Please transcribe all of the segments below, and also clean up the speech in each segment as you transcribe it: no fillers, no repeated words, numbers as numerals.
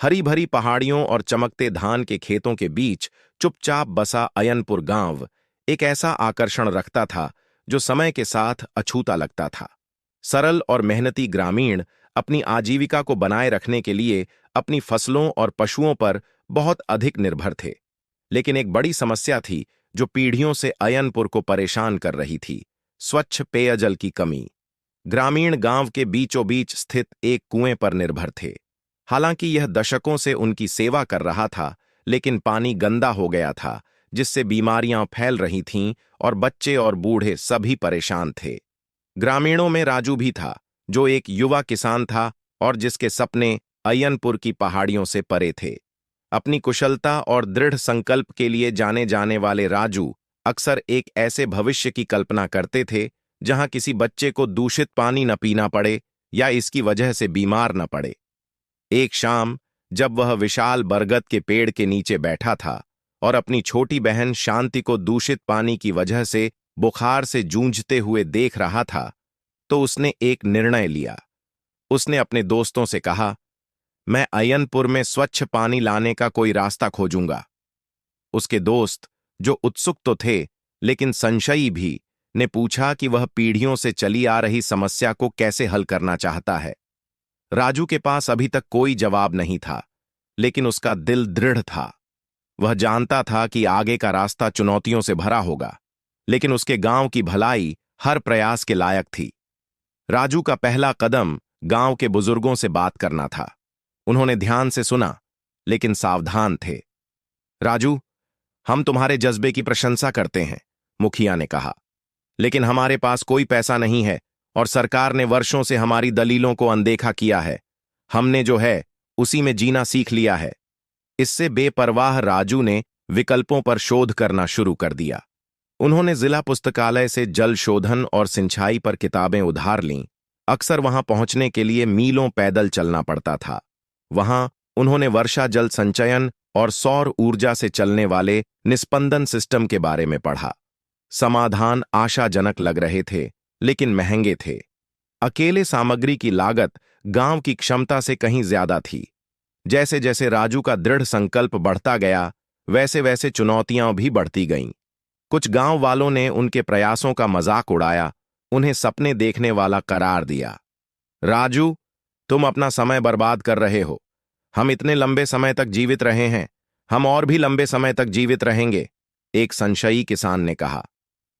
हरी भरी पहाड़ियों और चमकते धान के खेतों के बीच चुपचाप बसा अयनपुर गांव एक ऐसा आकर्षण रखता था जो समय के साथ अछूता लगता था। सरल और मेहनती ग्रामीण अपनी आजीविका को बनाए रखने के लिए अपनी फसलों और पशुओं पर बहुत अधिक निर्भर थे। लेकिन एक बड़ी समस्या थी जो पीढ़ियों से अयनपुर को परेशान कर रही थी: स्वच्छ पेयजल की कमी। ग्रामीण गांव के बीचों बीच स्थित एक कुएं पर निर्भर थे। हालांकि यह दशकों से उनकी सेवा कर रहा था, लेकिन पानी गंदा हो गया था, जिससे बीमारियां फैल रही थीं और बच्चे और बूढ़े सभी परेशान थे। ग्रामीणों में राजू भी था, जो एक युवा किसान था और जिसके सपने अयनपुर की पहाड़ियों से परे थे। अपनी कुशलता और दृढ़ संकल्प के लिए जाने जाने वाले राजू अक्सर एक ऐसे भविष्य की कल्पना करते थे जहां किसी बच्चे को दूषित पानी न पीना पड़े या इसकी वजह से बीमार न पड़े। एक शाम, जब वह विशाल बरगद के पेड़ के नीचे बैठा था और अपनी छोटी बहन शांति को दूषित पानी की वजह से बुखार से जूझते हुए देख रहा था, तो उसने एक निर्णय लिया। उसने अपने दोस्तों से कहा, मैं अयनपुर में स्वच्छ पानी लाने का कोई रास्ता खोजूंगा। उसके दोस्त, जो उत्सुक तो थे लेकिन संशयी भी, ने पूछा कि वह पीढ़ियों से चली आ रही समस्या को कैसे हल करना चाहता है। राजू के पास अभी तक कोई जवाब नहीं था, लेकिन उसका दिल दृढ़ था। वह जानता था कि आगे का रास्ता चुनौतियों से भरा होगा, लेकिन उसके गांव की भलाई हर प्रयास के लायक थी। राजू का पहला कदम गांव के बुजुर्गों से बात करना था। उन्होंने ध्यान से सुना, लेकिन सावधान थे। राजू, हम तुम्हारे जज्बे की प्रशंसा करते हैं, मुखिया ने कहा, लेकिन हमारे पास कोई पैसा नहीं है और सरकार ने वर्षों से हमारी दलीलों को अनदेखा किया है। हमने जो है उसी में जीना सीख लिया है। इससे बेपरवाह राजू ने विकल्पों पर शोध करना शुरू कर दिया। उन्होंने जिला पुस्तकालय से जल शोधन और सिंचाई पर किताबें उधार लीं। अक्सर वहां पहुंचने के लिए मीलों पैदल चलना पड़ता था। वहां उन्होंने वर्षा जल संचयन और सौर ऊर्जा से चलने वाले निस्पंदन सिस्टम के बारे में पढ़ा। समाधान आशाजनक लग रहे थे, लेकिन महंगे थे। अकेले सामग्री की लागत गांव की क्षमता से कहीं ज्यादा थी। जैसे जैसे राजू का दृढ़ संकल्प बढ़ता गया, वैसे वैसे चुनौतियां भी बढ़ती गईं। कुछ गांव वालों ने उनके प्रयासों का मजाक उड़ाया, उन्हें सपने देखने वाला करार दिया। राजू, तुम अपना समय बर्बाद कर रहे हो। हम इतने लंबे समय तक जीवित रहे हैं, हम और भी लंबे समय तक जीवित रहेंगे, एक संशयी किसान ने कहा।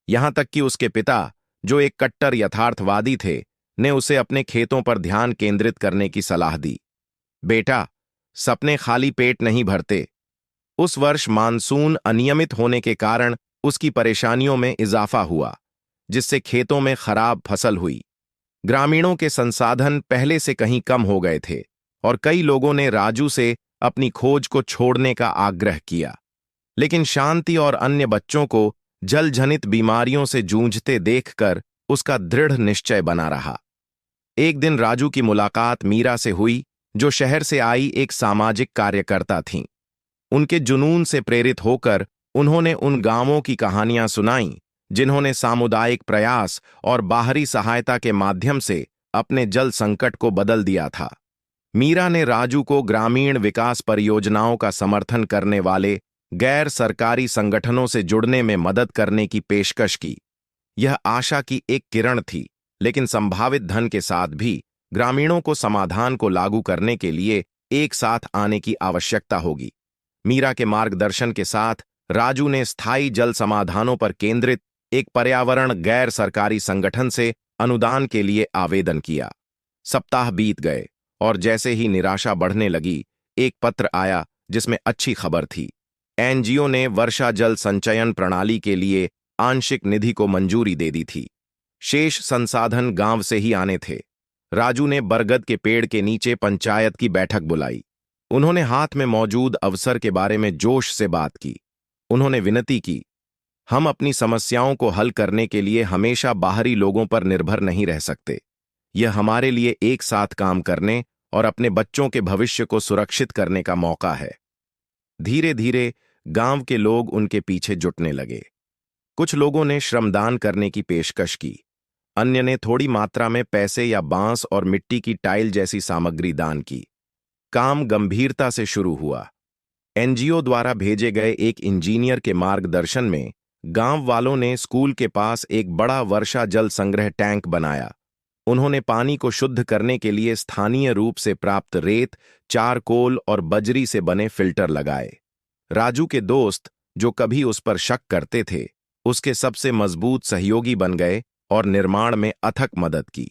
यहां तक कि उसके पिता, जो एक कट्टर यथार्थवादी थे, ने उसे अपने खेतों पर ध्यान केंद्रित करने की सलाह दी। बेटा, सपने खाली पेट नहीं भरते। उस वर्ष मानसून अनियमित होने के कारण उसकी परेशानियों में इजाफा हुआ, जिससे खेतों में खराब फसल हुई। ग्रामीणों के संसाधन पहले से कहीं कम हो गए थे और कई लोगों ने राजू से अपनी खोज को छोड़ने का आग्रह किया। लेकिन शांति और अन्य बच्चों को जलजनित बीमारियों से जूझते देखकर उसका दृढ़ निश्चय बना रहा। एक दिन राजू की मुलाकात मीरा से हुई, जो शहर से आई एक सामाजिक कार्यकर्ता थीं। उनके जुनून से प्रेरित होकर उन्होंने उन गांवों की कहानियां सुनाईं, जिन्होंने सामुदायिक प्रयास और बाहरी सहायता के माध्यम से अपने जल संकट को बदल दिया था। मीरा ने राजू को ग्रामीण विकास परियोजनाओं का समर्थन करने वाले गैर सरकारी संगठनों से जुड़ने में मदद करने की पेशकश की। यह आशा की एक किरण थी, लेकिन संभावित धन के साथ भी ग्रामीणों को समाधान को लागू करने के लिए एक साथ आने की आवश्यकता होगी। मीरा के मार्गदर्शन के साथ राजू ने स्थायी जल समाधानों पर केंद्रित एक पर्यावरण गैर सरकारी संगठन से अनुदान के लिए आवेदन किया। सप्ताह बीत गए और जैसे ही निराशा बढ़ने लगी, एक पत्र आया जिसमें अच्छी खबर थी। एनजीओ ने वर्षा जल संचयन प्रणाली के लिए आंशिक निधि को मंजूरी दे दी थी। शेष संसाधन गांव से ही आने थे। राजू ने बरगद के पेड़ के नीचे पंचायत की बैठक बुलाई। उन्होंने हाथ में मौजूद अवसर के बारे में जोश से बात की। उन्होंने विनती की, हम अपनी समस्याओं को हल करने के लिए हमेशा बाहरी लोगों पर निर्भर नहीं रह सकते। यह हमारे लिए एक साथ काम करने और अपने बच्चों के भविष्य को सुरक्षित करने का मौका है। धीरे धीरे गांव के लोग उनके पीछे जुटने लगे। कुछ लोगों ने श्रमदान करने की पेशकश की, अन्य ने थोड़ी मात्रा में पैसे या बांस और मिट्टी की टाइल जैसी सामग्री दान की। काम गंभीरता से शुरू हुआ। एनजीओ द्वारा भेजे गए एक इंजीनियर के मार्गदर्शन में गांव वालों ने स्कूल के पास एक बड़ा वर्षा जल संग्रह टैंक बनाया। उन्होंने पानी को शुद्ध करने के लिए स्थानीय रूप से प्राप्त रेत, चारकोल और बजरी से बने फिल्टर लगाए। राजू के दोस्त, जो कभी उस पर शक करते थे, उसके सबसे मजबूत सहयोगी बन गए और निर्माण में अथक मदद की।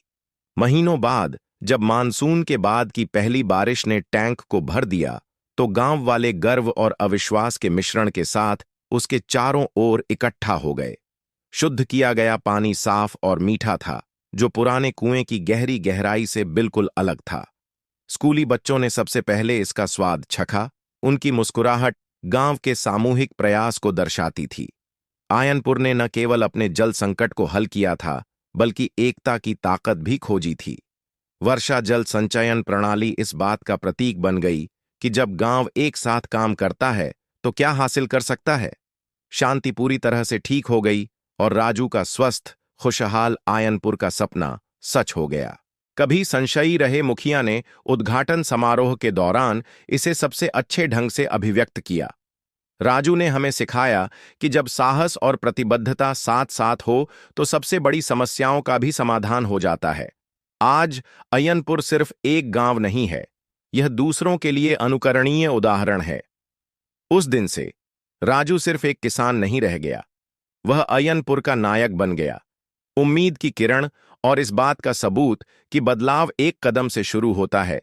महीनों बाद जब मानसून के बाद की पहली बारिश ने टैंक को भर दिया, तो गांव वाले गर्व और अविश्वास के मिश्रण के साथ उसके चारों ओर इकट्ठा हो गए। शुद्ध किया गया पानी साफ और मीठा था, जो पुराने कुएं की गहरी गहराई से बिल्कुल अलग था। स्कूली बच्चों ने सबसे पहले इसका स्वाद चखा। उनकी मुस्कुराहट गांव के सामूहिक प्रयास को दर्शाती थी। आयनपुर ने न केवल अपने जल संकट को हल किया था, बल्कि एकता की ताकत भी खोजी थी। वर्षा जल संचयन प्रणाली इस बात का प्रतीक बन गई कि जब गांव एक साथ काम करता है तो क्या हासिल कर सकता है। शांति पूरी तरह से ठीक हो गई और राजू का स्वस्थ, खुशहाल आयनपुर का सपना सच हो गया। कभी संशयी रहे मुखिया ने उद्घाटन समारोह के दौरान इसे सबसे अच्छे ढंग से अभिव्यक्त किया। राजू ने हमें सिखाया कि जब साहस और प्रतिबद्धता साथ साथ हो तो सबसे बड़ी समस्याओं का भी समाधान हो जाता है। आज अयनपुर सिर्फ एक गांव नहीं है, यह दूसरों के लिए अनुकरणीय उदाहरण है। उस दिन से राजू सिर्फ एक किसान नहीं रह गया, वह अयनपुर का नायक बन गया, उम्मीद की किरण और इस बात का सबूत कि बदलाव एक कदम से शुरू होता है